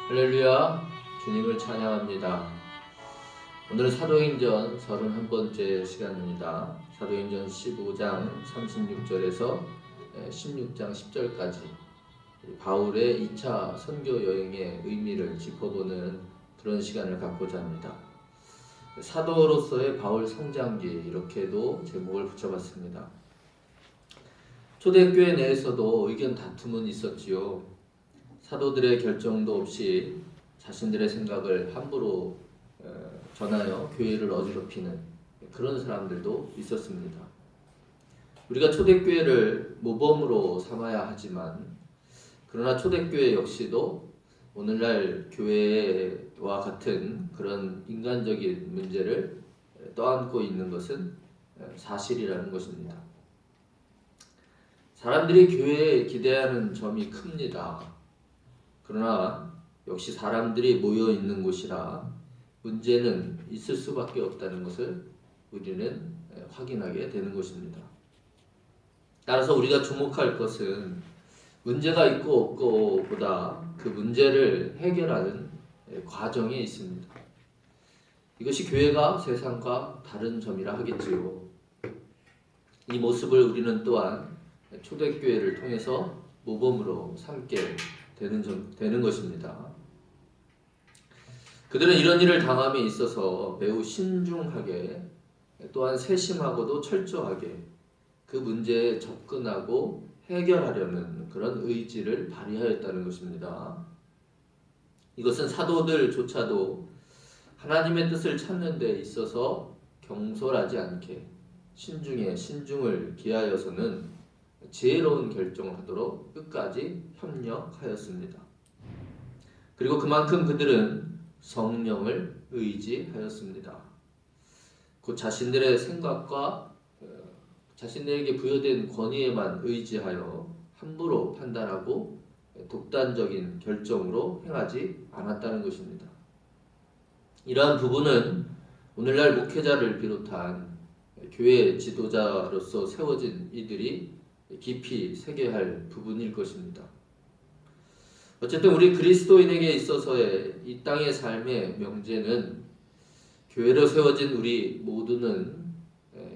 할렐루야, 주님을 찬양합니다. 오늘은 사도행전 31번째 시간입니다. 사도행전 15장 36절에서 16장 10절까지 바울의 2차 선교 여행의 의미를 짚어보는 그런 시간을 갖고자 합니다. 사도로서의 바울 성장기, 이렇게도 제목을 붙여봤습니다. 초대교회 내에서도 의견 다툼은 있었지요. 사도들의 결정도 없이 자신들의 생각을 함부로 전하여 교회를 어지럽히는 그런 사람들도 있었습니다. 우리가 초대교회를 모범으로 삼아야 하지만, 그러나 초대교회 역시도 오늘날 교회와 같은 그런 인간적인 문제를 떠안고 있는 것은 사실이라는 것입니다. 사람들이 교회에 기대하는 점이 큽니다. 그러나 역시 사람들이 모여 있는 곳이라 문제는 있을 수밖에 없다는 것을 우리는 확인하게 되는 것입니다. 따라서 우리가 주목할 것은 문제가 있고 없고 보다 그 문제를 해결하는 과정에 있습니다. 이것이 교회가 세상과 다른 점이라 하겠지요. 이 모습을 우리는 또한 초대교회를 통해서 모범으로 삼게 되는 것입니다. 그들은 이런 일을 당함에 있어서 매우 신중하게, 또한 세심하고도 철저하게 그 문제에 접근하고 해결하려는 그런 의지를 발휘하였다는 것입니다. 이것은 사도들조차도 하나님의 뜻을 찾는 데 있어서 경솔하지 않게 신중에 신중을 기하여서는 지혜로운 결정을 하도록 끝까지 협력하였습니다. 그리고 그만큼 그들은 성령을 의지하였습니다. 곧 자신들의 생각과 자신들에게 부여된 권위에만 의지하여 함부로 판단하고 독단적인 결정으로 행하지 않았다는 것입니다. 이러한 부분은 오늘날 목회자를 비롯한 교회 지도자로서 세워진 이들이 깊이 새겨야 할 부분일 것입니다. 어쨌든 우리 그리스도인에게 있어서의 이 땅의 삶의 명제는 교회로 세워진 우리 모두는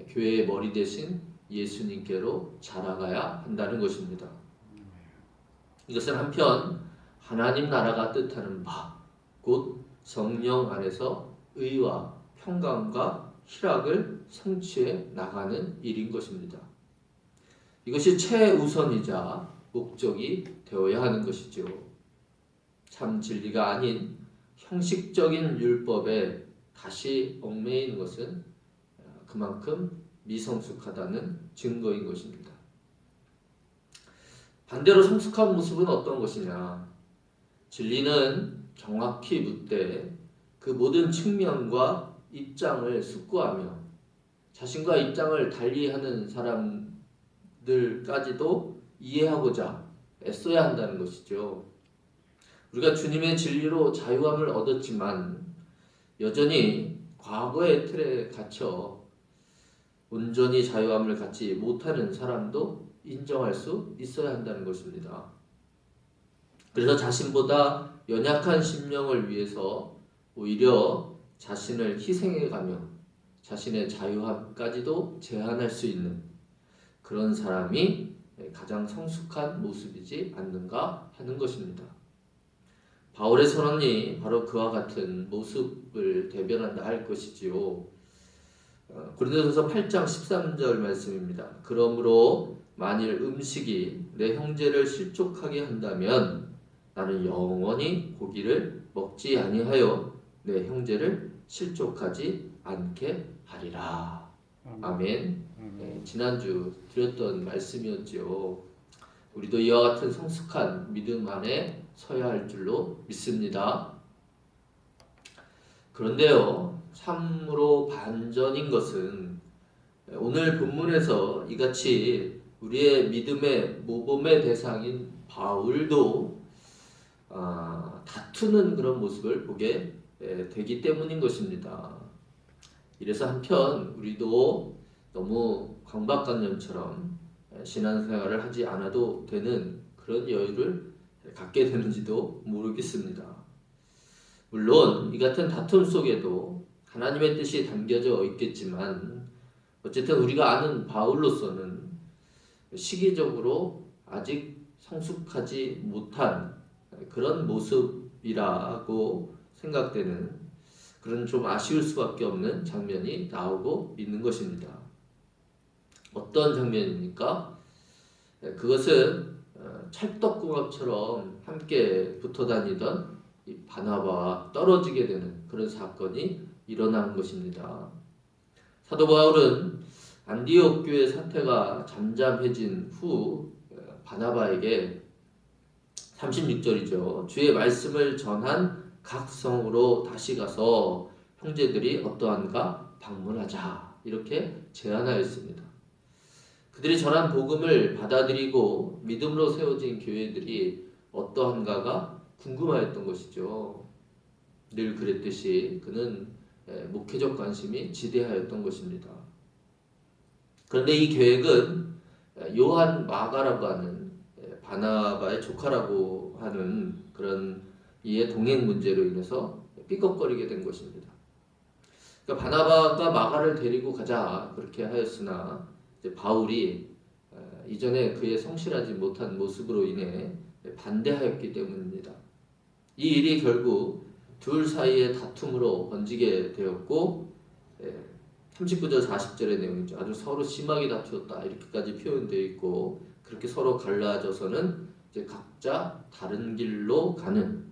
교회의 머리 대신 예수님께로 자라가야 한다는 것입니다. 이것은 한편 하나님 나라가 뜻하는 바, 곧 성령 안에서 의와 평강과 희락을 성취해 나가는 일인 것입니다. 이것이 최우선이자 목적이 되어야 하는 것이죠. 참 진리가 아닌 형식적인 율법에 다시 얽매이는 것은 그만큼 미성숙하다는 증거인 것입니다. 반대로 성숙한 모습은 어떤 것이냐? 진리는 정확히 묻되 그 모든 측면과 입장을 숙고하며 자신과 입장을 달리하는 사람들까지도 이해하고자 애써야 한다는 것이죠. 우리가 주님의 진리로 자유함을 얻었지만 여전히 과거의 틀에 갇혀 온전히 자유함을 갖지 못하는 사람도 인정할 수 있어야 한다는 것입니다. 그래서 자신보다 연약한 심령을 위해서 오히려 자신을 희생해가며 자신의 자유함까지도 제한할 수 있는 그런 사람이 가장 성숙한 모습이지 않는가 하는 것입니다. 바울의 선언이 바로 그와 같은 모습을 대변한다 할 것이지요. 고린도전서 8장 13절 말씀입니다. 그러므로 만일 음식이 내 형제를 실족하게 한다면 나는 영원히 고기를 먹지 아니하여 내 형제를 실족하지 않게 하리라. 아멘. 지난주 드렸던 말씀이었죠. 우리도 이와 같은 성숙한 믿음 안에 서야 할 줄로 믿습니다. 그런데요, 참으로 반전인 것은 오늘 본문에서 이같이 우리의 믿음의 모범의 대상인 바울도 다투는 그런 모습을 보게 되기 때문인 것입니다. 이래서 한편 우리도 너무 강박관념처럼 신앙생활을 하지 않아도 되는 그런 여유를 갖게 되는지도 모르겠습니다. 물론 이 같은 다툼 속에도 하나님의 뜻이 담겨져 있겠지만 어쨌든 우리가 아는 바울로서는 시기적으로 아직 성숙하지 못한 그런 모습이라고 생각되는 그런 좀 아쉬울 수밖에 없는 장면이 나오고 있는 것입니다. 어떤 장면입니까? 그것은 찰떡궁합처럼 함께 붙어 다니던 이 바나바와 떨어지게 되는 그런 사건이 일어나는 것입니다. 사도 바울은 안디옥 교회 사태가 잠잠해진 후 바나바에게 36절이죠. 주의 말씀을 전한 각 성으로 다시 가서 형제들이 어떠한가 방문하자 이렇게 제안하였습니다. 그들이 전한 복음을 받아들이고 믿음으로 세워진 교회들이 어떠한가가 궁금하였던 것이죠. 늘 그랬듯이 그는 목회적 관심이 지대하였던 것입니다. 그런데 이 계획은 요한 마가라고 하는 바나바의 조카라고 하는 그런 이의 동행 문제로 인해서 삐걱거리게 된 것입니다. 그러니까 바나바가 마가를 데리고 가자 그렇게 하였으나 이제 바울이 이전에 그의 성실하지 못한 모습으로 인해 반대하였기 때문입니다. 이 일이 결국 둘 사이의 다툼으로 번지게 되었고 39절 40절의 내용이죠. 아주 서로 심하게 다투었다 이렇게까지 표현되어 있고 그렇게 서로 갈라져서는 이제 각자 다른 길로 가는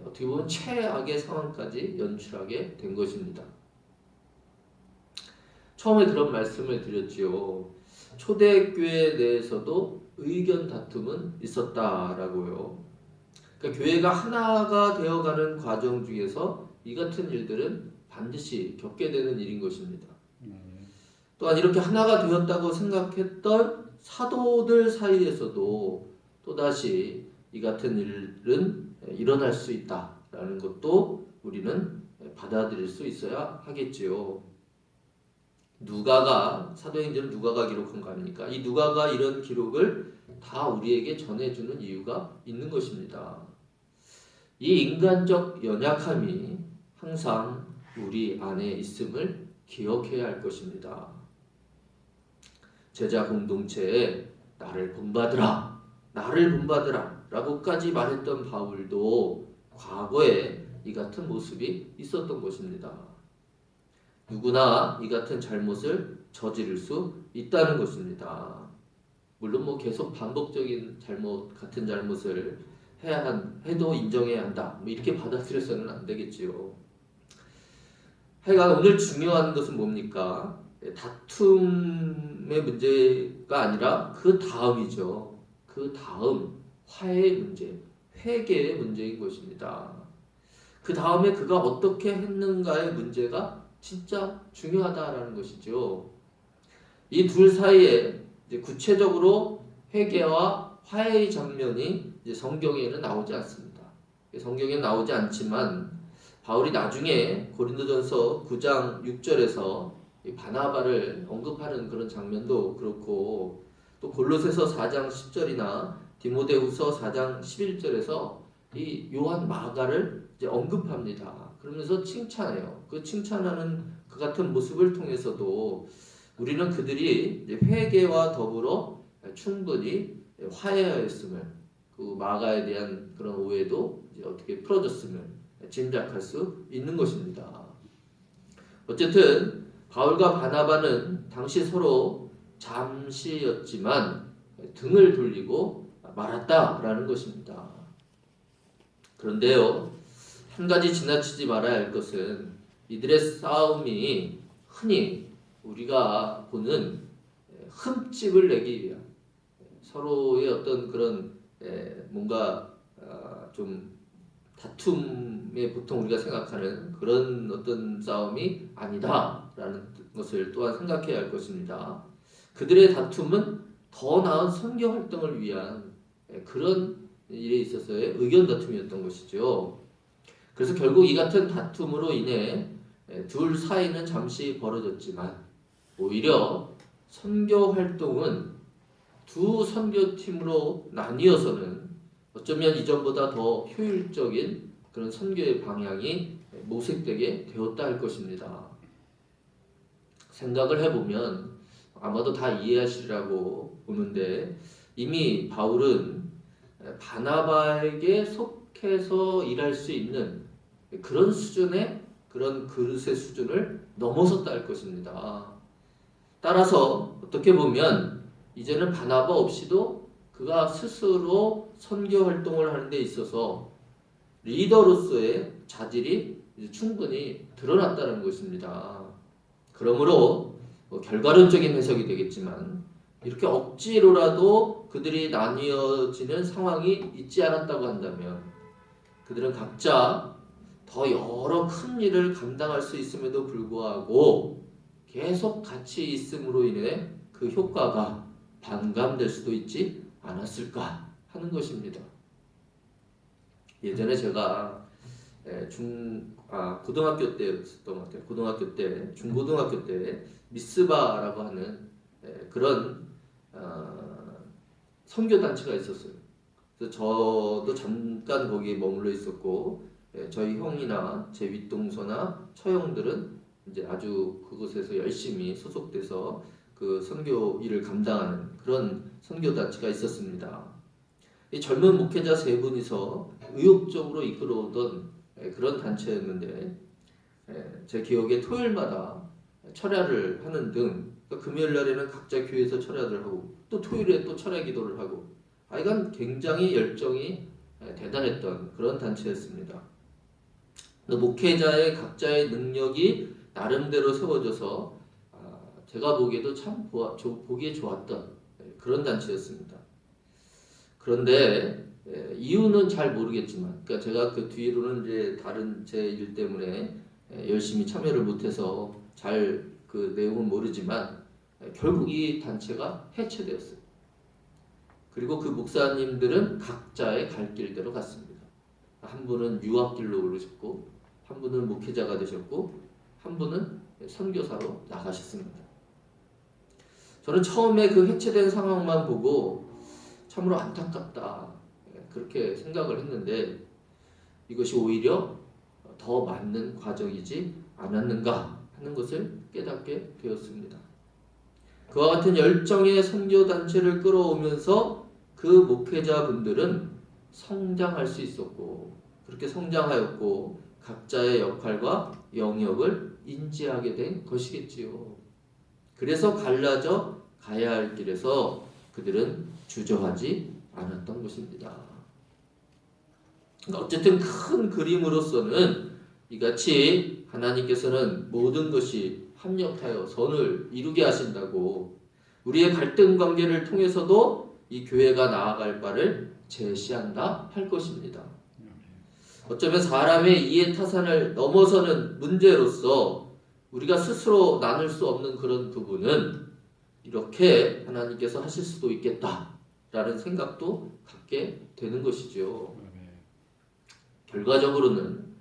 어떻게 보면 최악의 상황까지 연출하게 된 것입니다. 처음에 그런 말씀을 드렸지요. 초대교회 내에서도 의견 다툼은 있었다라고요. 그러니까 교회가 하나가 되어가는 과정 중에서 이 같은 일들은 반드시 겪게 되는 일인 것입니다. 또한 이렇게 하나가 되었다고 생각했던 사도들 사이에서도 또다시 이 같은 일은 일어날 수 있다라는 것도 우리는 받아들일 수 있어야 하겠지요. 누가가 사도행전 누가가 기록한 거 아닙니까? 이 누가가 이런 기록을 다 우리에게 전해주는 이유가 있는 것입니다. 이 인간적 연약함이 항상 우리 안에 있음을 기억해야 할 것입니다. 제자 공동체에 나를 본받으라, 나를 본받으라 라고까지 말했던 바울도 과거에 이 같은 모습이 있었던 것입니다. 누구나 이 같은 잘못을 저지를 수 있다는 것입니다. 물론 계속 반복적인 같은 잘못을 해도 인정해야 한다. 이렇게 받아들여서는 안 되겠지요. 하여간 오늘 중요한 것은 뭡니까? 다툼의 문제가 아니라 그 다음이죠. 그 다음 화해의 문제, 회개의 문제인 것입니다. 그 다음에 그가 어떻게 했는가의 문제가 진짜 중요하다라는 것이죠. 이 둘 사이에 이제 구체적으로 회개와 화해의 장면이 이제 성경에는 나오지 않습니다. 성경에 나오지 않지만 바울이 나중에 고린도전서 9장 6절에서 바나바를 언급하는 그런 장면도 그렇고 또 골로새서 4장 10절이나 디모데후서 4장 11절에서 이 요한 마가를 이제 언급합니다. 그러면서 칭찬해요. 그 칭찬하는 그 같은 모습을 통해서도 우리는 그들이 이제 회개와 더불어 충분히 화해하였음을 그 마가에 대한 그런 오해도 이제 어떻게 풀어졌음을 짐작할 수 있는 것입니다. 어쨌든 바울과 바나바는 당시 서로 잠시였지만 등을 돌리고 말았다라는 것입니다. 그런데요, 한 가지 지나치지 말아야 할 것은 이들의 싸움이 흔히 우리가 보는 흠집을 내기 위한 서로의 어떤 그런 뭔가 좀 다툼에 보통 우리가 생각하는 그런 어떤 싸움이 아니다라는 것을 또한 생각해야 할 것입니다. 그들의 다툼은 더 나은 선교 활동을 위한 그런 일에 있어서의 의견 다툼이었던 것이죠. 그래서 결국 이 같은 다툼으로 인해 둘 사이는 잠시 벌어졌지만 오히려 선교 활동은 두 선교팀으로 나뉘어서는 어쩌면 이전보다 더 효율적인 그런 선교의 방향이 모색되게 되었다 할 것입니다. 생각을 해보면 아마도 다 이해하시리라고 보는데 이미 바울은 바나바에게 속해서 일할 수 있는 그런 수준의 그런 그릇의 수준을 넘어섰다 할 것입니다. 따라서 어떻게 보면 이제는 바나바 없이도 그가 스스로 선교 활동을 하는 데 있어서 리더로서의 자질이 충분히 드러났다는 것입니다. 그러므로 결과론적인 해석이 되겠지만 이렇게 억지로라도 그들이 나뉘어지는 상황이 있지 않았다고 한다면 그들은 각자 더 여러 큰 일을 감당할 수 있음에도 불구하고 계속 같이 있음으로 인해 그 효과가 반감될 수도 있지 않았을까 하는 것입니다. 예전에 제가 고등학교 때였던 것 같아요. 중고등학교 때 미스바라고 하는 그런 선교 단체가 있었어요. 그래서 저도 잠깐 거기에 머물러 있었고, 저희 형이나 제 윗동서나 처형들은 이제 아주 그곳에서 열심히 소속돼서 그 선교 일을 감당하는 그런 선교 단체가 있었습니다. 이 젊은 목회자 세 분이서 의욕적으로 이끌어오던 그런 단체였는데, 제 기억에 토요일마다 철야를 하는 등, 금요일 날에는 각자 교회에서 철야를 하고 또 토요일에 또 철야 기도를 하고, 이건 굉장히 열정이 대단했던 그런 단체였습니다. 목회자의 각자의 능력이 나름대로 세워져서 제가 보기에도 참 보기에 좋았던 그런 단체였습니다. 그런데 이유는 잘 모르겠지만, 그러니까 제가 그 뒤로는 이제 다른 제 일 때문에 열심히 참여를 못해서 잘 그 내용은 모르지만 결국 이 단체가 해체되었어요. 그리고 그 목사님들은 각자의 갈 길대로 갔습니다. 한 분은 유학길로 오르셨고, 한 분은 목회자가 되셨고, 한 분은 선교사로 나가셨습니다. 저는 처음에 그 해체된 상황만 보고 참으로 안타깝다, 그렇게 생각을 했는데, 이것이 오히려 더 맞는 과정이지 않았는가 하는 것을 깨닫게 되었습니다. 그와 같은 열정의 선교단체를 끌어오면서 그 목회자분들은 성장할 수 있었고, 그렇게 성장하였고 각자의 역할과 영역을 인지하게 된 것이겠지요. 그래서 갈라져 가야 할 길에서 그들은 주저하지 않았던 것입니다. 어쨌든 큰 그림으로서는 이같이 하나님께서는 모든 것이 합력하여 선을 이루게 하신다고, 우리의 갈등 관계를 통해서도 이 교회가 나아갈 바를 제시한다 할 것입니다. 어쩌면 사람의 이해 타산을 넘어서는 문제로서 우리가 스스로 나눌 수 없는 그런 부분은 이렇게 하나님께서 하실 수도 있겠다라는 생각도 갖게 되는 것이죠. 결과적으로는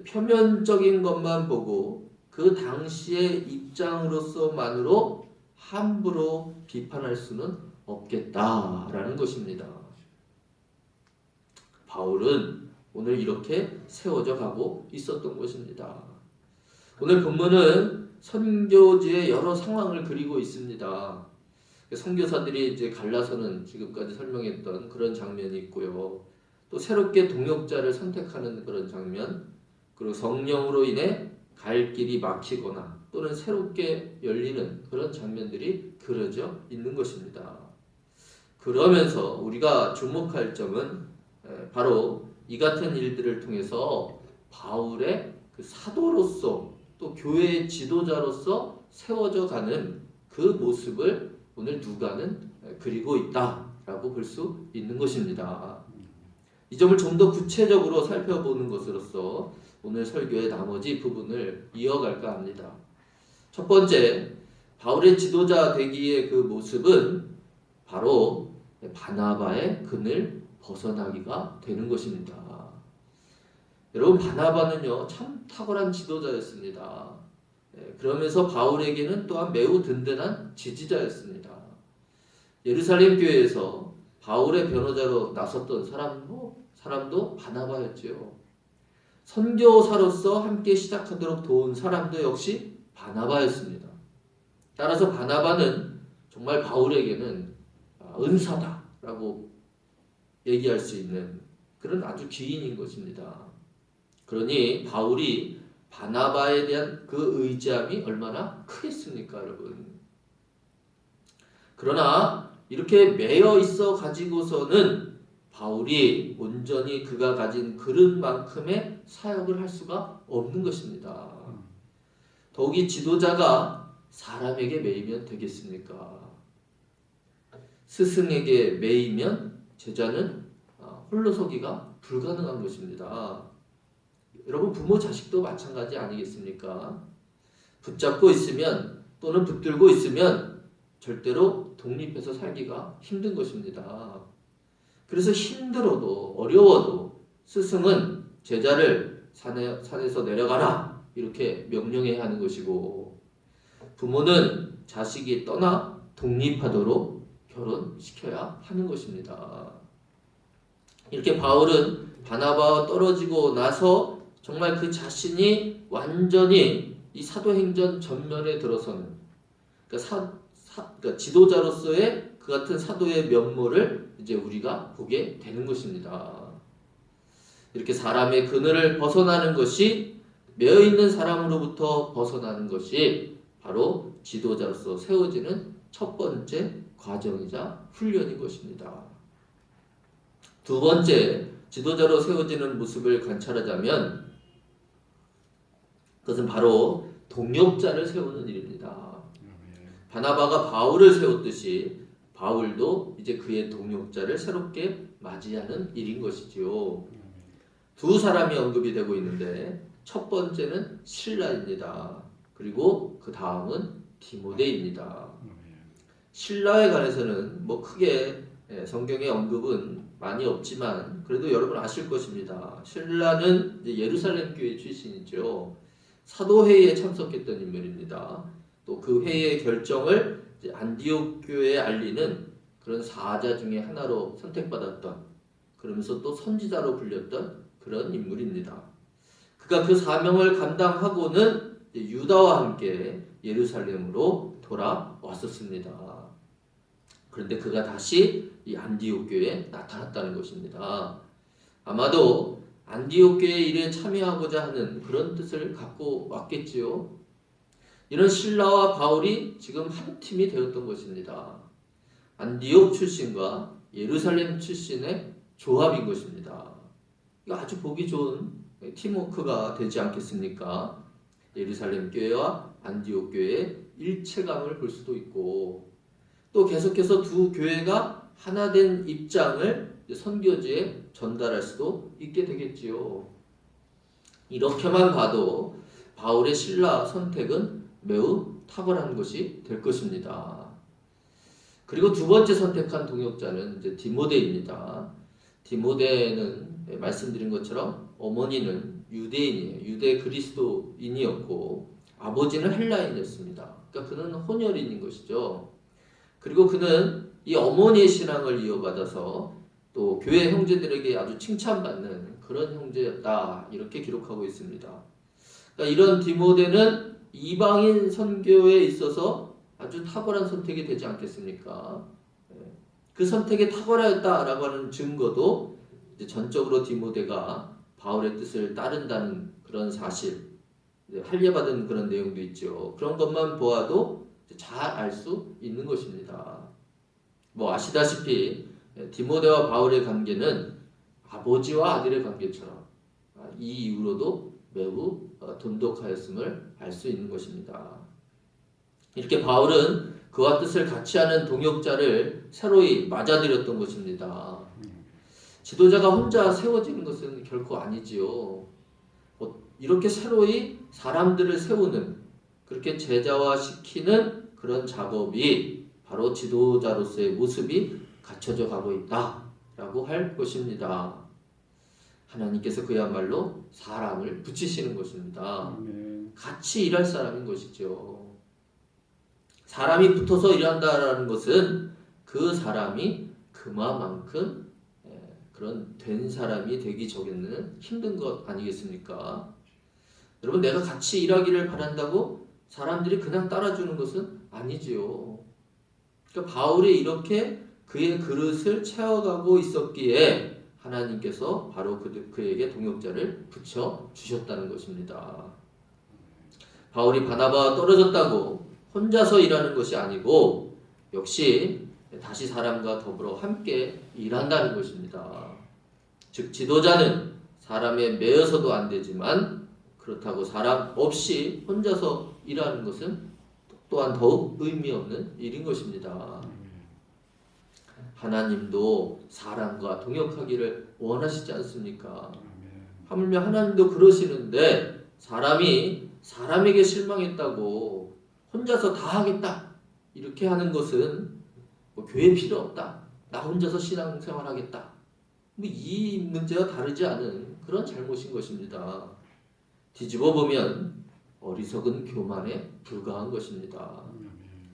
표면적인 것만 보고 그 당시의 입장으로서만으로 함부로 비판할 수는 없겠다라는 것입니다. 바울은 오늘 이렇게 세워져 가고 있었던 것입니다. 오늘 본문은 선교지의 여러 상황을 그리고 있습니다. 선교사들이 이제 갈라서는 지금까지 설명했던 그런 장면이 있고요. 또 새롭게 동역자를 선택하는 그런 장면, 그리고 성령으로 인해 갈 길이 막히거나 또는 새롭게 열리는 그런 장면들이 그려져 있는 것입니다. 그러면서 우리가 주목할 점은 바로 이 같은 일들을 통해서 바울의 그 사도로서 또 교회의 지도자로서 세워져 가는 그 모습을 오늘 누가는 그리고 있다라고 볼 수 있는 것입니다. 이 점을 좀 더 구체적으로 살펴보는 것으로서 오늘 설교의 나머지 부분을 이어갈까 합니다. 첫 번째, 바울의 지도자 되기의 그 모습은 바로 바나바의 근을 벗어나기가 되는 것입니다. 여러분, 바나바는요 참 탁월한 지도자였습니다. 그러면서 바울에게는 또한 매우 든든한 지지자였습니다. 예루살렘 교회에서 바울의 변호자로 나섰던 사람도 바나바였지요. 선교사로서 함께 시작하도록 도운 사람도 역시 바나바였습니다. 따라서 바나바는 정말 바울에게는 은사다라고 얘기할 수 있는 그런 아주 귀인인 것입니다. 그러니 바울이 바나바에 대한 그 의지함이 얼마나 크겠습니까, 여러분? 그러나 이렇게 매여 있어 가지고서는 바울이 온전히 그가 가진 그릇만큼의 사역을 할 수가 없는 것입니다. 더욱이 지도자가 사람에게 매이면 되겠습니까? 스승에게 매이면 제자는 홀로 서기가 불가능한 것입니다. 여러분, 부모 자식도 마찬가지 아니겠습니까? 붙잡고 있으면 또는 붙들고 있으면 절대로 독립해서 살기가 힘든 것입니다. 그래서 힘들어도 어려워도 스승은 제자를 산에서 내려가라 이렇게 명령해야 하는 것이고, 부모는 자식이 떠나 독립하도록 결혼시켜야 하는 것입니다. 이렇게 바울은 바나바와 떨어지고 나서 정말 그 자신이 완전히 이 사도행전 전면에 들어서는, 그러니까 지도자로서의 그 같은 사도의 면모를 이제 우리가 보게 되는 것입니다. 이렇게 사람의 그늘을 벗어나는 것이, 매여 있는 사람으로부터 벗어나는 것이 바로 지도자로서 세워지는 첫 번째 과정이자 훈련인 것입니다. 두 번째, 지도자로 세워지는 모습을 관찰하자면 그것은 바로 동역자를 세우는 일입니다. 바나바가 바울을 세웠듯이 바울도 이제 그의 동역자를 새롭게 맞이하는 일인 것이지요. 두 사람이 언급이 되고 있는데 첫 번째는 실라입니다. 그리고 그 다음은 디모데입니다. 실라에 관해서는 뭐 크게 성경의 언급은 많이 없지만 그래도 여러분 아실 것입니다. 실라는 예루살렘 교회 출신이죠. 사도회의에 참석했던 인물입니다. 또 그 회의의 결정을 안디옥 교회에 알리는 그런 사자 중에 하나로 선택받았던, 그러면서 또 선지자로 불렸던 그런 인물입니다. 그가 그 사명을 감당하고는 유다와 함께 예루살렘으로 돌아왔었습니다. 그런데 그가 다시 이 안디옥 교회에 나타났다는 것입니다. 아마도 안디옥 교회 일에 참여하고자 하는 그런 뜻을 갖고 왔겠지요. 이런 실라와 바울이 지금 한 팀이 되었던 것입니다. 안디옥 출신과 예루살렘 출신의 조합인 것입니다. 이거 아주 보기 좋은 팀워크가 되지 않겠습니까? 예루살렘 교회와 안디옥 교회의 일체감을 볼 수도 있고, 또 계속해서 두 교회가 하나 된 입장을 선교지에 전달할 수도 있게 되겠지요. 이렇게만 봐도 바울의 신라 선택은 매우 탁월한 것이 될 것입니다. 그리고 두 번째 선택한 동역자는 이제 디모데입니다. 디모데는 말씀드린 것처럼 어머니는 유대인이에요. 유대 그리스도인이었고 아버지는 헬라인이었습니다. 그러니까 그는 혼혈인인 것이죠. 그리고 그는 이 어머니의 신앙을 이어받아서 또 교회 형제들에게 아주 칭찬받는 그런 형제였다, 이렇게 기록하고 있습니다. 그러니까 이런 디모데는 이방인 선교에 있어서 아주 탁월한 선택이 되지 않겠습니까? 그 선택이 탁월하였다라고 하는 증거도 이제 전적으로 디모데가 바울의 뜻을 따른다는 그런 사실, 할례받은 그런 내용도 있죠. 그런 것만 보아도 잘 알 수 있는 것입니다. 뭐 아시다시피 디모데와 바울의 관계는 아버지와 아들의 관계처럼 이 이후로도 매우 돈독하였음을 알 수 있는 것입니다. 이렇게 바울은 그와 뜻을 같이 하는 동역자를 새로이 맞아들였던 것입니다. 지도자가 혼자 세워지는 것은 결코 아니지요. 이렇게 새로이 사람들을 세우는, 그렇게 제자화시키는 그런 작업이 바로 지도자로서의 모습이 갖춰져 가고 있다라고 할 것입니다. 하나님께서 그야말로 사람을 붙이시는 것입니다. 같이 일할 사람인 것이죠. 사람이 붙어서 일한다라는 것은 그 사람이 그만큼 그런 된 사람이 되기 전에는 힘든 것 아니겠습니까? 여러분, 내가 같이 일하기를 바란다고 사람들이 그냥 따라주는 것은 아니지요. 그러니까 바울이 이렇게 그의 그릇을 채워가고 있었기에 하나님께서 바로 그에게 동역자를 붙여 주셨다는 것입니다. 바울이 바나바와 떨어졌다고 혼자서 일하는 것이 아니고 역시 다시 사람과 더불어 함께 일한다는 것입니다. 즉 지도자는 사람에 매여서도 안 되지만 그렇다고 사람 없이 혼자서 일하는 것은 또한 더욱 의미 없는 일인 것입니다. 하나님도 사람과 동역하기를 원하시지 않습니까? 하물며 하나님도 그러시는데 사람이 사람에게 실망했다고 혼자서 다 하겠다 이렇게 하는 것은 뭐 교회 필요 없다. 나 혼자서 신앙생활 하겠다. 뭐 이 문제와 다르지 않은 그런 잘못인 것입니다. 뒤집어 보면 어리석은 교만에 불과한 것입니다.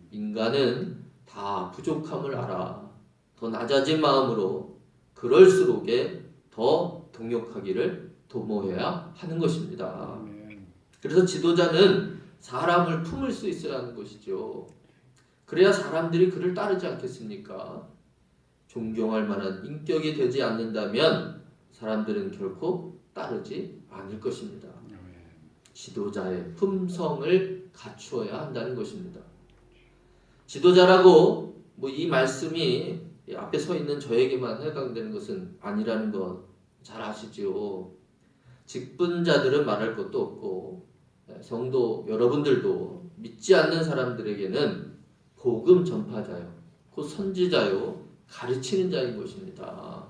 인간은 다 부족함을 알아 더 낮아진 마음으로 그럴수록에 더 동역하기를 도모해야 하는 것입니다. 그래서 지도자는 사람을 품을 수 있어야 하는 것이죠. 그래야 사람들이 그를 따르지 않겠습니까? 존경할 만한 인격이 되지 않는다면 사람들은 결코 따르지 않을 것입니다. 지도자의 품성을 갖추어야 한다는 것입니다. 지도자라고 뭐 이 말씀이 앞에 서 있는 저에게만 해당되는 것은 아니라는 것 잘 아시죠? 직분자들은 말할 것도 없고 성도 여러분들도 믿지 않는 사람들에게는 복음 전파자요, 곧 선지자요, 가르치는 자인 것입니다.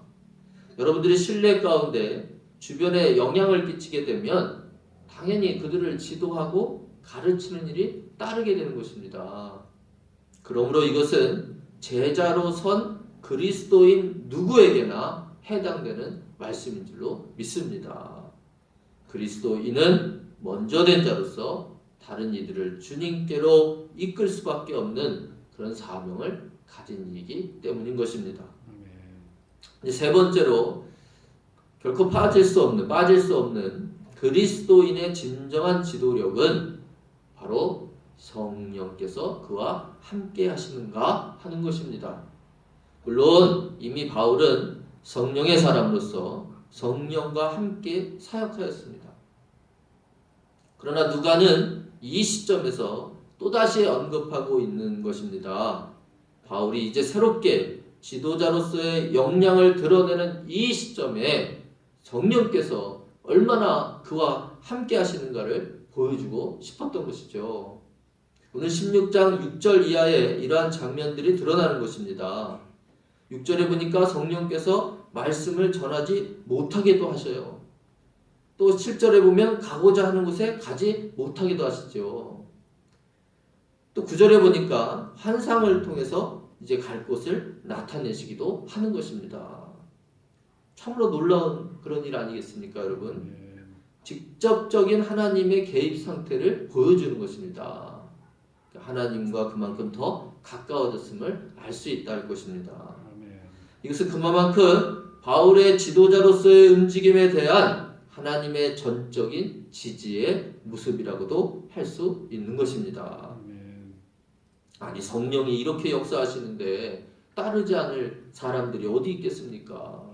여러분들이 신뢰 가운데 주변에 영향을 끼치게 되면 당연히 그들을 지도하고 가르치는 일이 따르게 되는 것입니다. 그러므로 이것은 제자로 선 그리스도인 누구에게나 해당되는 말씀인 줄로 믿습니다. 그리스도인은 먼저 된 자로서 다른 이들을 주님께로 이끌 수밖에 없는 그런 사명을 가진 이기 때문인 것입니다. 이제 세 번째로 결코 빠질 수 없는 그리스도인의 진정한 지도력은 바로 성령께서 그와 함께 하시는가 하는 것입니다. 물론 이미 바울은 성령의 사람으로서 성령과 함께 사역하였습니다. 그러나 누가는 이 시점에서 또다시 언급하고 있는 것입니다. 바울이 이제 새롭게 지도자로서의 역량을 드러내는 이 시점에 성령께서 얼마나 그와 함께 하시는가를 보여주고 싶었던 것이죠. 오늘 16장 6절 이하에 이러한 장면들이 드러나는 것입니다. 6절에 보니까 성령께서 말씀을 전하지 못하게도 하셔요. 또 7절에 보면 가고자 하는 곳에 가지 못하게도 하시죠. 또 9절에 보니까 환상을 통해서 이제 갈 곳을 나타내시기도 하는 것입니다. 참으로 놀라운 그런 일 아니겠습니까, 여러분? 직접적인 하나님의 개입 상태를 보여주는 것입니다. 하나님과 그만큼 더 가까워졌음을 알 수 있다는 것입니다. 이것은 그만큼 바울의 지도자로서의 움직임에 대한 하나님의 전적인 지지의 모습이라고도 할 수 있는 것입니다. 아니 성령이 이렇게 역사하시는데 따르지 않을 사람들이 어디 있겠습니까?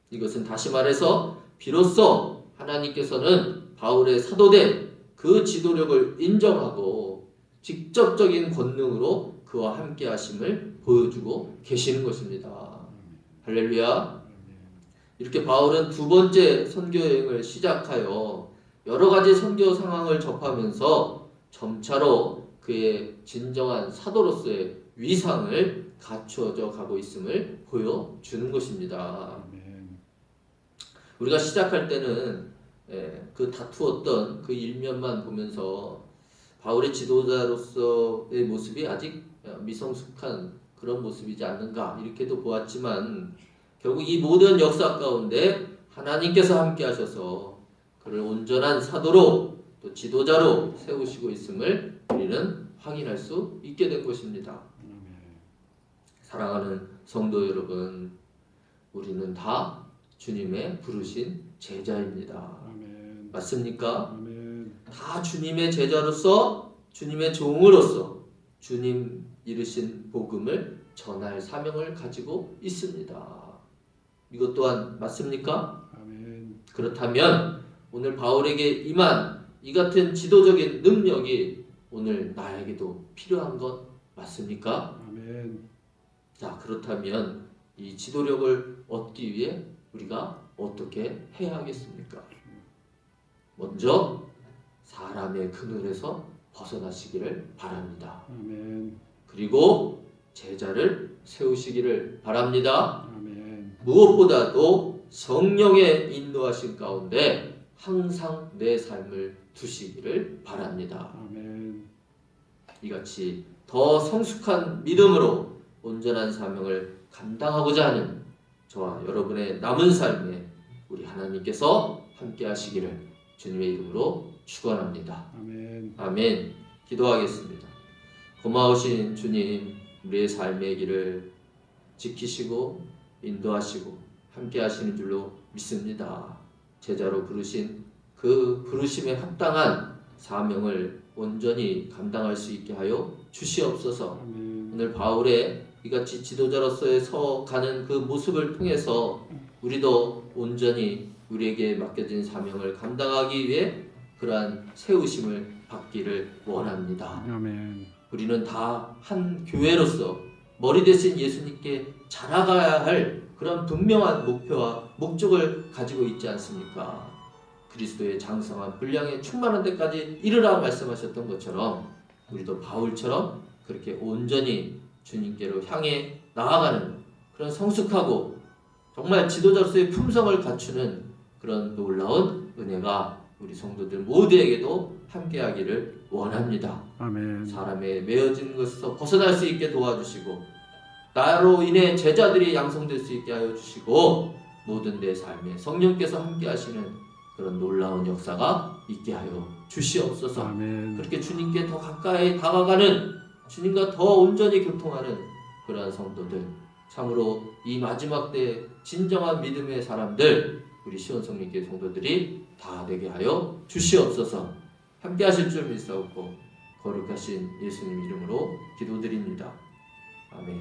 이것은 다시 말해서 비로소 하나님께서는 바울의 사도된 그 지도력을 인정하고 직접적인 권능으로 그와 함께 하심을 보여주고 계시는 것입니다. 할렐루야. 이렇게 바울은 두 번째 선교 여행을 시작하여 여러 가지 선교 상황을 접하면서 점차로 그의 진정한 사도로서의 위상을 갖추어져 가고 있음을 보여주는 것입니다. 우리가 시작할 때는 그 다투었던 그 일면만 보면서 바울의 지도자로서의 모습이 아직 미성숙한 그런 모습이지 않는가 이렇게도 보았지만 결국 이 모든 역사 가운데 하나님께서 함께 하셔서 그를 온전한 사도로 또 지도자로 세우시고 있음을 우리는 확인할 수 있게 된 것입니다. 사랑하는 성도 여러분, 우리는 다 주님의 부르신 제자입니다. 아멘. 맞습니까? 아멘. 다 주님의 제자로서 주님의 종으로서 주님 이르신 복음을 전할 사명을 가지고 있습니다. 이것 또한 맞습니까? 아멘. 그렇다면 오늘 바울에게 임한 이 같은 지도적인 능력이 오늘 나에게도 필요한 것 맞습니까? 아멘. 자, 그렇다면 이 지도력을 얻기 위해 우리가 어떻게 해야 하겠습니까? 먼저 사람의 그늘에서 벗어나시기를 바랍니다. 아멘. 그리고 제자를 세우시기를 바랍니다. 아멘. 무엇보다도 성령의 인도하심 가운데 항상 내 삶을 두시기를 바랍니다. 아멘. 이같이 더 성숙한 믿음으로 온전한 사명을 감당하고자 하는 저와 여러분의 남은 삶에 우리 하나님께서 함께 하시기를 주님의 이름으로 축원합니다. 아멘. 아멘. 기도하겠습니다. 고마우신 주님, 우리의 삶의 길을 지키시고 인도하시고 함께 하시는 줄로 믿습니다. 제자로 부르신 그 부르심에 합당한 사명을 온전히 감당할 수 있게 하여 주시옵소서. 아멘. 오늘 바울의 이같이 지도자로서의 서가는 그 모습을 통해서 우리도 온전히 우리에게 맡겨진 사명을 감당하기 위해 그러한 세우심을 받기를 원합니다. 아멘. 우리는 다 한 교회로서 머리 대신 예수님께 자라가야 할 그런 분명한 목표와 목적을 가지고 있지 않습니까? 그리스도의 장성한 분량에 충만한 데까지 이르라 말씀하셨던 것처럼 우리도 바울처럼 그렇게 온전히 주님께로 향해 나아가는 그런 성숙하고 정말 지도자로서의 품성을 갖추는 그런 놀라운 은혜가 우리 성도들 모두에게도 함께하기를 원합니다. 아멘. 사람의 매어진 것에서 벗어날 수 있게 도와주시고 나로 인해 제자들이 양성될 수 있게 하여 주시고 모든 내 삶에 성령께서 함께하시는 그런 놀라운 역사가 있게 하여 주시옵소서. 아멘. 그렇게 주님께 더 가까이 다가가는 주님과 더 온전히 교통하는 그러한 성도들, 참으로 이 마지막 때 진정한 믿음의 사람들, 우리 시온성립교회 성도들이 다 되게 하여 주시옵소서. 함께 하실 줄 믿사옵고 거룩하신 예수님 이름으로 기도드립니다. 아멘.